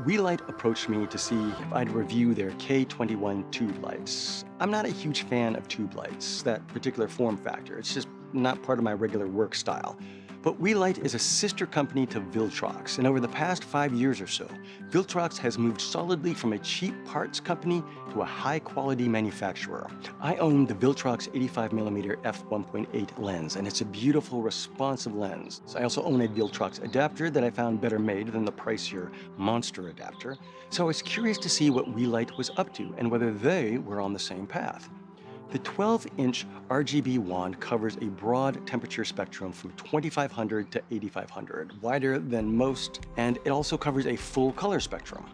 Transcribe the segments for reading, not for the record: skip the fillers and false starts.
Weeylite approached me to see if I'd review their K21 tube lights. I'm not a huge fan of tube lights, that particular form factor. It's just not part of my regular work style. But Weeylite is a sister company to Viltrox, and over the past 5 years or so, Viltrox has moved solidly from a cheap parts company to a high-quality manufacturer. I own the Viltrox 85mm f1.8 lens, and it's a beautiful, responsive lens. I also own a Viltrox adapter that I found better made than the pricier Monster adapter, so I was curious to see what Weeylite was up to and whether they were on the same path. The 12-inch RGB wand covers a broad temperature spectrum from 2500 to 8500, wider than most, and it also covers a full color spectrum.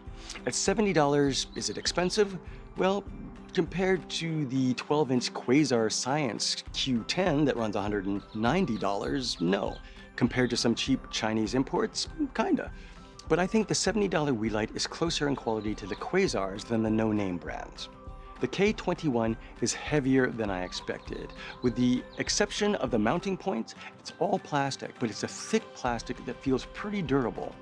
At $70, is it expensive? Well, compared to the 12-inch Quasar Science Q10 that runs $190, no. Compared to some cheap Chinese imports, kinda. But I think the $70 Weeylite is closer in quality to the Quasars than the no-name brands. The K21 is heavier than I expected. With the exception of the mounting points, it's all plastic, but it's a thick plastic that feels pretty durable.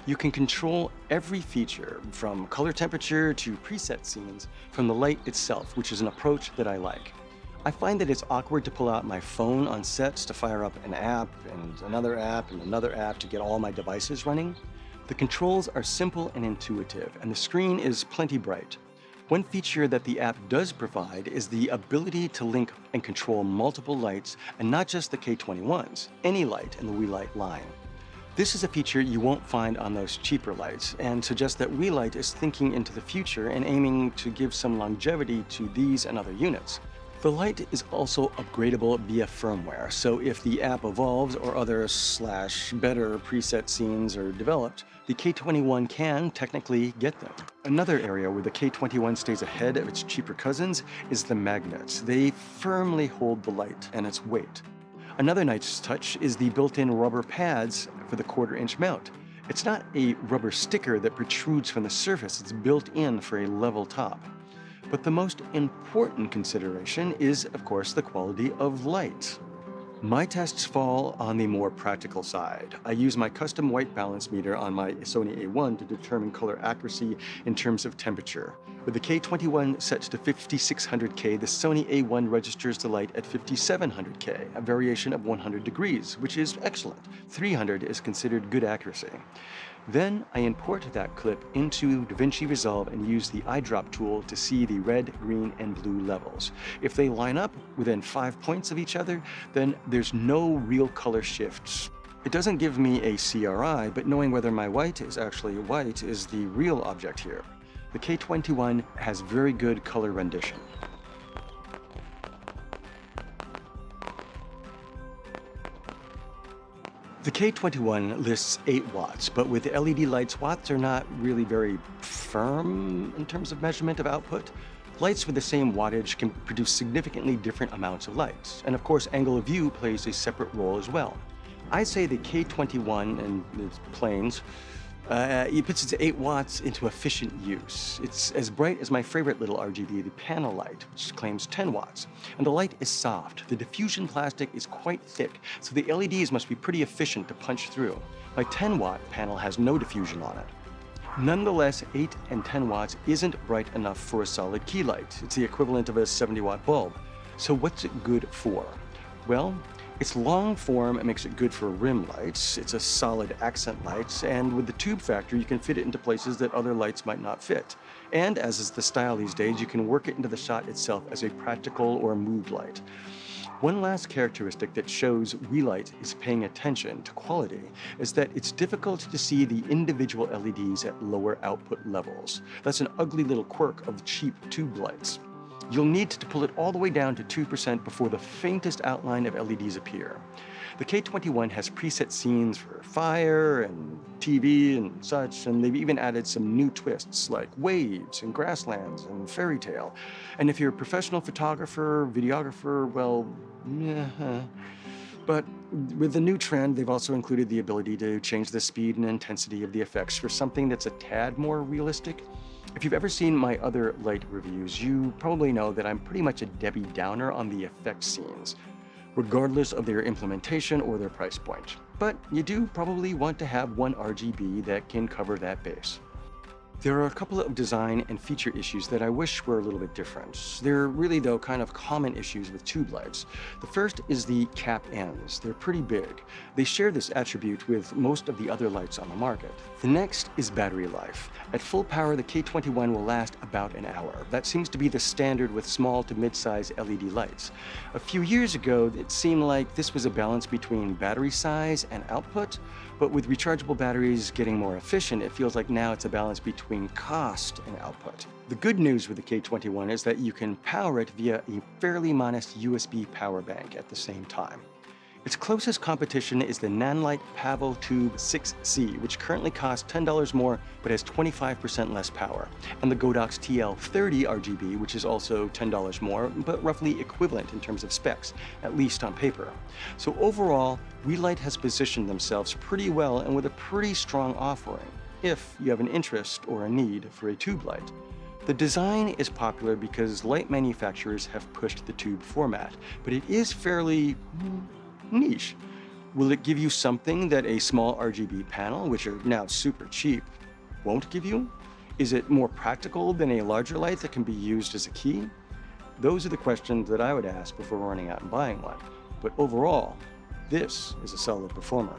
You can control every feature, from color temperature to preset scenes, from the light itself, which is an approach that I like. I find that it's awkward to pull out my phone on sets to fire up an app and another app and another app to get all my devices running. The controls are simple and intuitive, and the screen is plenty bright. One feature that the app does provide is the ability to link and control multiple lights, and not just the K21s, any light in the Weeylite line. This is a feature you won't find on those cheaper lights, and suggests that Weeylite is thinking into the future and aiming to give some longevity to these and other units. The light is also upgradable via firmware, so if the app evolves or other better preset scenes are developed, the K21 can technically get them. Another area where the K21 stays ahead of its cheaper cousins is the magnets. They firmly hold the light and its weight. Another nice touch is the built-in rubber pads for the 1/4-inch mount. It's not a rubber sticker that protrudes from the surface, it's built in for a level top. But the most important consideration is, of course, the quality of light. My tests fall on the more practical side. I use my custom white balance meter on my Sony A1 to determine color accuracy in terms of temperature. With the K21 set to 5600K, the Sony A1 registers the light at 5700K, a variation of 100 degrees, which is excellent. 300 is considered good accuracy. Then I import that clip into DaVinci Resolve and use the eyedrop tool to see the red, green, and blue levels. If they line up within 5 points of each other, then there's no real color shifts. It doesn't give me a CRI, but knowing whether my white is actually white is the real object here. The K21 has very good color rendition. The K21 lists 8 watts, but with LED lights, watts are not really very firm in terms of measurement of output. Lights with the same wattage can produce significantly different amounts of light, and of course angle of view plays a separate role as well. I'd say the K21 and its planes, it puts its 8 watts into efficient use. It's as bright as my favorite little RGB, the panel light, which claims 10 watts. And the light is soft. The diffusion plastic is quite thick, so the LEDs must be pretty efficient to punch through. My 10-watt panel has no diffusion on it. Nonetheless, 8 and 10 watts isn't bright enough for a solid key light. It's the equivalent of a 70-watt bulb. So what's it good for? Well, its long form makes it good for rim lights, it's a solid accent light, and with the tube factor you can fit it into places that other lights might not fit. And as is the style these days, you can work it into the shot itself as a practical or mood light. One last characteristic that shows Weeylite is paying attention to quality is that it's difficult to see the individual LEDs at lower output levels. That's an ugly little quirk of cheap tube lights. You'll need to pull it all the way down to 2% before the faintest outline of LEDs appear. The K21 has preset scenes for fire and TV and such, and they've even added some new twists like waves and grasslands and fairy tale. And if you're a professional photographer, videographer, well, yeah. But with the new trend, they've also included the ability to change the speed and intensity of the effects for something that's a tad more realistic. If you've ever seen my other light reviews, you probably know that I'm pretty much a Debbie Downer on the effect scenes, regardless of their implementation or their price point. But you do probably want to have one RGB that can cover that base. There are a couple of design and feature issues that I wish were a little bit different. They're really, though, kind of common issues with tube lights. The first is the cap ends. They're pretty big. They share this attribute with most of the other lights on the market. The next is battery life. At full power, the K21 will last about an hour. That seems to be the standard with small to mid-size LED lights. A few years ago, it seemed like this was a balance between battery size and output, but with rechargeable batteries getting more efficient, it feels like now it's a balance between cost and output. The good news with the K21 is that you can power it via a fairly modest USB power bank at the same time. Its closest competition is the Nanlite Pavo Tube 6C, which currently costs $10 more but has 25% less power, and the Godox TL30 RGB, which is also $10 more but roughly equivalent in terms of specs, at least on paper. So overall, Weeylite has positioned themselves pretty well and with a pretty strong offering, if you have an interest or a need for a tube light. The design is popular because light manufacturers have pushed the tube format, but it is fairly niche. Will it give you something that a small RGB panel, which are now super cheap, won't give you? Is it more practical than a larger light that can be used as a key? Those are the questions that I would ask before running out and buying one. But overall, this is a solid performer.